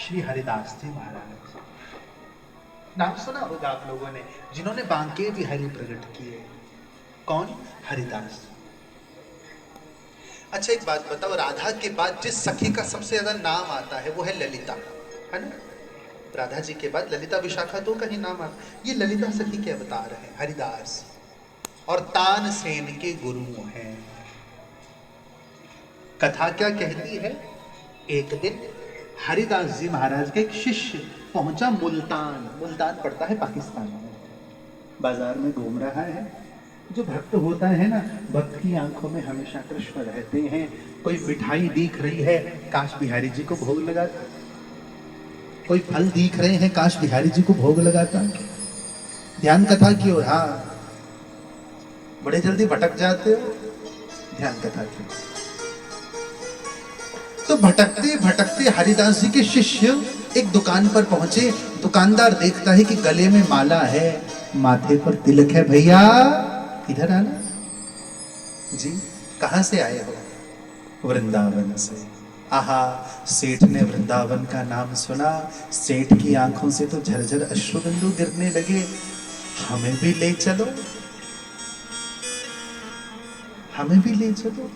श्री हरिदास जी महाराज। नाम सुना होगा आप लोगों ने, जिन्होंने बांके बिहारी प्रकट किए। कौन? हरिदास। अच्छा एक बात बताओ, राधा के बाद जिस सखी का सबसे ज्यादा नाम आता है वो है ललिता, है ना? राधा जी के बाद ललिता विशाखा दो का ही नाम आता। ये ललिता सखी के अवतार है हरिदास, और तानसेन के गुरु हैं। कथा क्या कहती है, एक दिन हरिदास जी महाराज का एक शिष्य पहुंचा मुल्तान। मुल्तान पड़ता है पाकिस्तान में। बाजार में घूम रहा है। जो भक्त होता है ना, भक्त की आंखों में हमेशा कृष्ण रहते हैं। कोई मिठाई दिख रही है, काश बिहारी जी को भोग लगाता। कोई फल दिख रहे हैं, काश बिहारी जी को भोग लगाता। ध्यान कथा की ओर। हाँ, बड़े जल्दी भटक जाते हो, ध्यान कथा की। तो भटकते भटकते हरिदास जी के शिष्य एक दुकान पर पहुंचे। दुकानदार देखता है कि गले में माला है, माथे पर तिलक है। भैया इधर आना। जी, कहां से आए हो? वृंदावन से। आहा, सेठ ने वृंदावन का नाम सुना, सेठ की आंखों से तो झरझर अश्रुबिंदु गिरने लगे। हमें भी ले चलो, हमें भी ले चलो,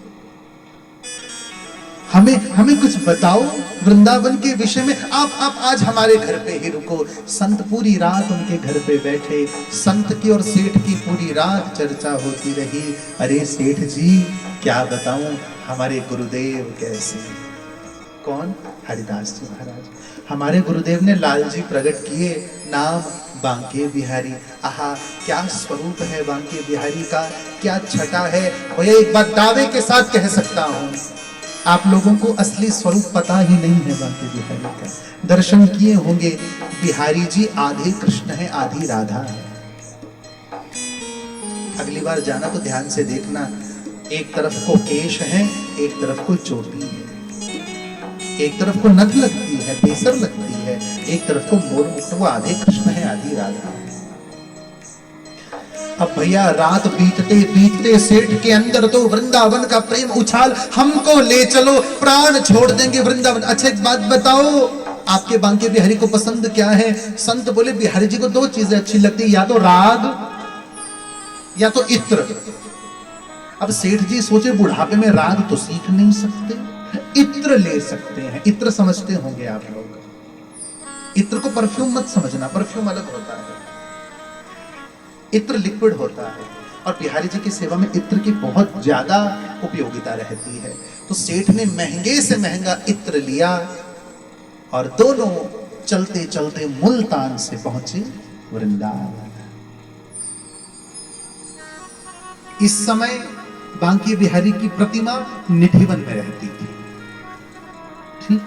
हमें कुछ बताओ वृंदावन के विषय में। आप आज हमारे घर पे ही रुको। संत पूरी रात उनके घर पे बैठे। संत की और सेठ की पूरी रात चर्चा होती रही। अरे सेठ जी, क्या बताऊं, हमारे गुरुदेव कैसे। कौन? हरिदास जी महाराज। हमारे गुरुदेव ने लाल जी प्रकट किए, नाम बांके बिहारी। आहा, क्या स्वरूप है बांके बिहारी का, क्या छटा है। भैया एक बात दावे के साथ कह सकता हूं, आप लोगों को असली स्वरूप पता ही नहीं है बांके बिहारी का। दर्शन किए होंगे, बिहारी जी आधे कृष्ण है आधी राधा है। अगली बार जाना तो ध्यान से देखना, एक तरफ को केश है, एक तरफ को चोटी है, एक तरफ को नथ लगती है, बेसर लगती है, एक तरफ को मोर मुकुट। वो आधे कृष्ण है आधी राधा। अब भैया रात बीतते बीतते सेठ के अंदर तो वृंदावन का प्रेम उछाल। हमको ले चलो, प्राण छोड़ देंगे वृंदावन। अच्छा एक बात बताओ, आपके बांके बिहारी को पसंद क्या है? संत बोले बिहारी जी को दो चीजें अच्छी लगती है, या तो राग या तो इत्र। अब सेठ जी सोचे बुढ़ापे में राग तो सीख नहीं सकते, इत्र ले सकते हैं। इत्र समझते होंगे आप लोग। इत्र को परफ्यूम मत समझना, परफ्यूम अलग होता है, इत्र लिक्विड होता है। और बिहारी जी की सेवा में इत्र की बहुत ज्यादा उपयोगिता रहती है। तो सेठ ने महंगे से महंगा इत्र लिया और दोनों चलते चलते मुल्तान से पहुंचे वृंदावन। इस समय बांके बिहारी की प्रतिमा निधिवन में रहती थी। ठीक,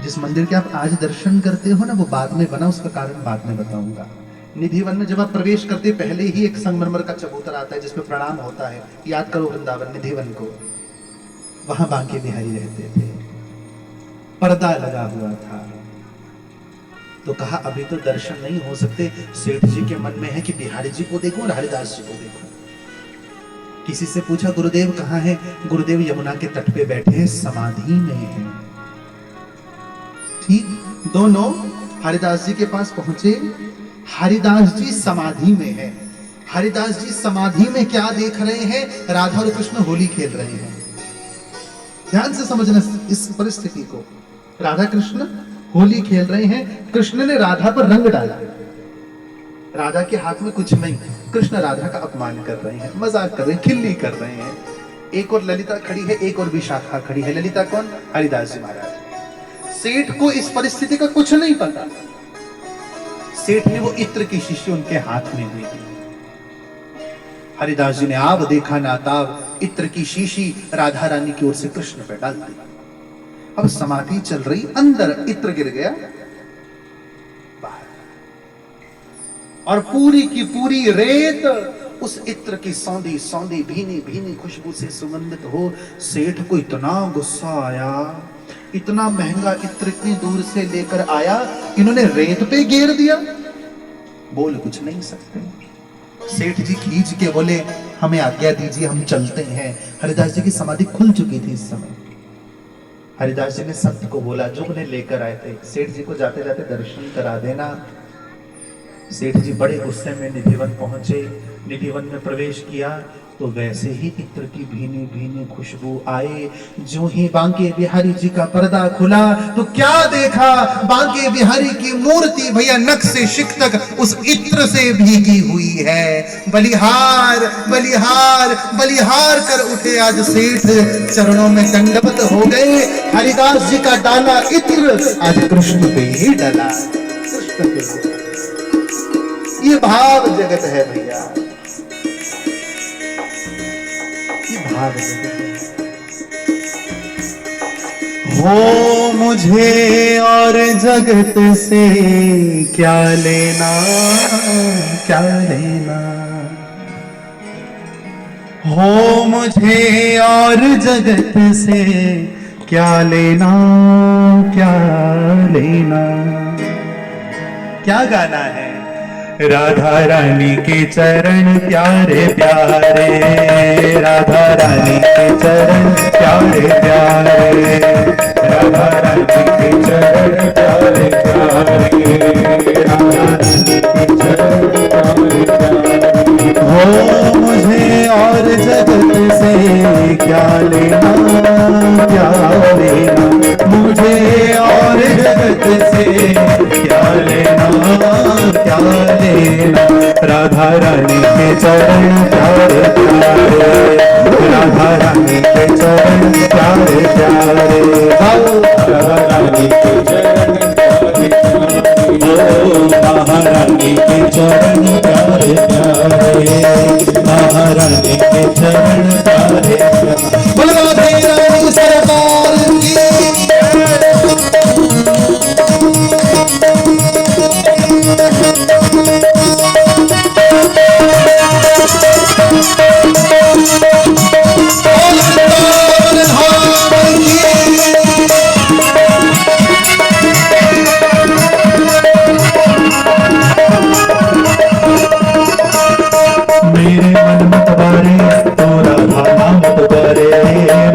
जिस मंदिर के आप आज दर्शन करते हो ना, वो बाद में बना, उसका कारण बाद में बताऊंगा। निधिवन में जब आप प्रवेश करते पहले ही एक संगमरमर का चबूतरा आता है जिसपे प्रणाम होता है। याद करो वृंदावन निधिवन को। वहां बांके बिहारी रहते थे, पर्दा लगा हुआ था। तो कहा अभी तो दर्शन नहीं हो सकते। सेठ जी के मन में है कि बिहारी जी को देखो और हरिदास जी को देखो। किसी से पूछा गुरुदेव कहाँ है? गुरुदेव यमुना के तट पे बैठे हैं, समाधि में हैं। ठीक, दोनों हरिदास जी के पास पहुंचे। हरिदास जी समाधि में है। हरिदास जी समाधि में क्या देख रहे हैं? राधा और कृष्ण होली खेल रहे हैं। ध्यान से समझना इस परिस्थिति को। राधा कृष्ण होली खेल रहे हैं। कृष्ण ने राधा पर रंग डाला, राधा के हाथ में कुछ नहीं। कृष्ण राधा का अपमान कर रहे हैं, मजाक कर रहे हैं, खिल्ली कर रहे हैं। एक और ललिता खड़ी है, एक और विशाखा खड़ी है। ललिता कौन? हरिदास जी महाराज। सेठ को इस परिस्थिति का कुछ नहीं पता। सेठ ने वो इत्र की शीशी उनके हाथ में दी। हरिदास जी ने आव देखा ना ताव, इत्र की शीशी राधा रानी की ओर से कृष्ण पे डाल दी। अब समाधि चल रही, अंदर इत्र गिर गया, बाहर। और पूरी की पूरी रेत उस इत्र की सौंधी सौंधी भीनी भीनी खुशबू से सुगंधित हो। सेठ को इतना गुस्सा आया, इतना महंगा इत्र इतनी दूर से लेकर आया, इन्होंने रेत पे घेर दिया। बोल कुछ नहीं सकते। सेठ जी खींच के बोले हमें आज्ञा दीजिए, हम चलते हैं। हरिदास जी की समाधि खुल चुकी थी इस समय। हरिदास जी ने संत को बोला जो उन्हें लेकर आए थे, सेठ जी को जाते जाते दर्शन करा देना। सेठ जी बड़े गुस्से में निधिवन पहुंचे। निधिवन में प्रवेश किया तो वैसे ही इत्र की भीनी भीनी खुशबू आए। जो ही बांके बिहारी जी का पर्दा खुला तो क्या देखा, बांके बिहारी की मूर्ति भैया नख से शिख तक उस इत्र से भीगी हुई है। बलिहार बलिहार बलिहार कर उठे आज सेठ, चरणों में दंडवत हो गए। हरिदास जी का डाला इत्र आज कृष्ण पे ही डला। कृष्ण पे ये भाव जगत है भैया, ये भाव जगत है। हो मुझे और जगत से क्या लेना, क्या लेना। हो मुझे और जगत से क्या लेना, क्या लेना। क्या गाना है? राधा रानी के चरण प्यारे प्यारे, राधा रानी के चरण प्यारे प्यारे, राधा रानी के चरण प्यारे प्यारे, राधा रानी के चरण प्यारे प्यारे। हो मुझे और जगत से क्या लेना, क्या लेना। मुझे और जगत से क्या लेना, क्या लेना। राधा रानी के चरण प्यारे प्यारे, राधा रानी के चरण प्यारे प्यारे, राधा रानी के चरण प्यारे प्यारे, महारानी के चरण प्यारे प्यारे, महारानी के चरण प्यारे प्यारे। बोलो रानी सरकार की। मेरे मन मत बारे तो राधा नाम तुबारे,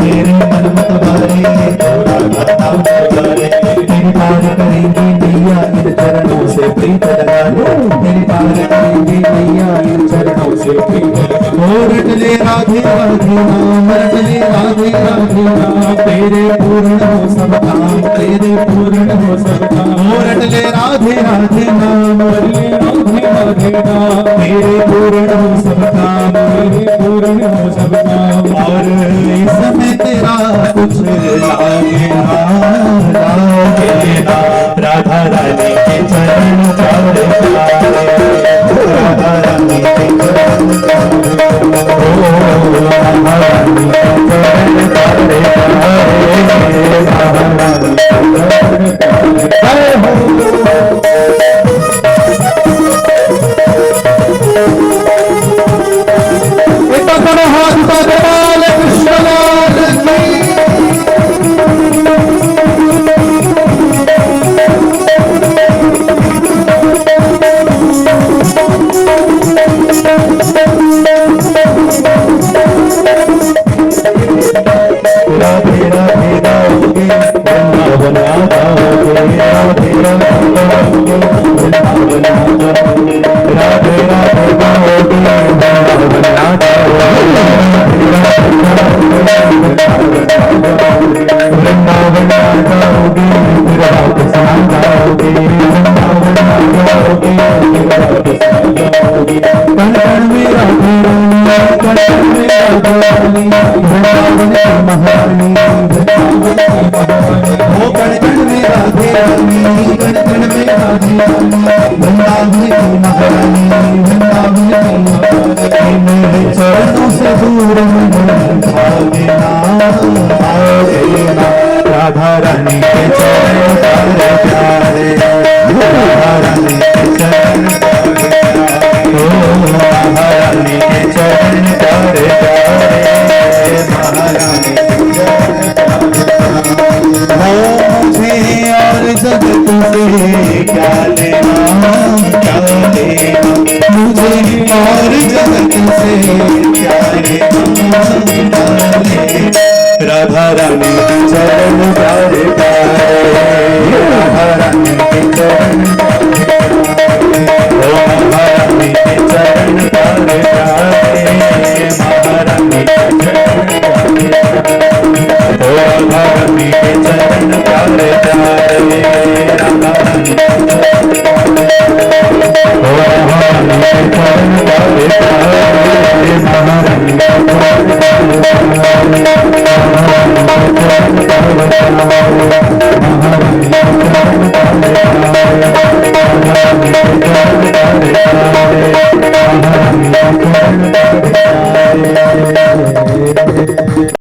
मेरे मन मत बारे तो राधा नाम तुबारे। मेरी पार करेंगी मैया इन चरणों से प्रीत लगा लो, मेरी पार करेंगी मैया इन चरणों से प्रीत लगा लो। रट ले राधे राधे नाम, रट ले राधे राधे नाम, तेरे पूर्ण हो सब काम, तेरे पूर्ण हो सब काम। रट ले राधे राधे नाम, रट ले राधे राधे नाम, तेरे पूर्ण हो सब काम, तेरे पूर्ण हो सब काम। और इस समय तेरा कुछ लागे ना, लागे ना। राधा रानी के चरण प्यारे प्यारे, राधा रानी के चरण प्यारे प्यारे, राधा रानी के चरण प्यारे प्यारे, राधा रानी के चरण प्यारे प्यारे। राधा रानी के चरण प्यारे प्यारे, राधा रानी के चरण प्यारे प्यारे, राधा रानी के चरण प्यारे प्यारे, महारानी के चरण प्यारे प्यारे। मुझे और जगत से क्या लेना, क्या लेना। मुझे और जगत से क्या लेना, क्या लेना। महारानी के चरण प्यारे प्यारे, महारानी के चरण ओ महारानी के चरण प्यारे प्यारे, महारानी के चरण ओ महारानी के चरण प्यारे प्यारे, महारानी के चरण ओ महारानी के चरण प्यारे प्यारे, महारानी के चरण प्यारे प्यारे।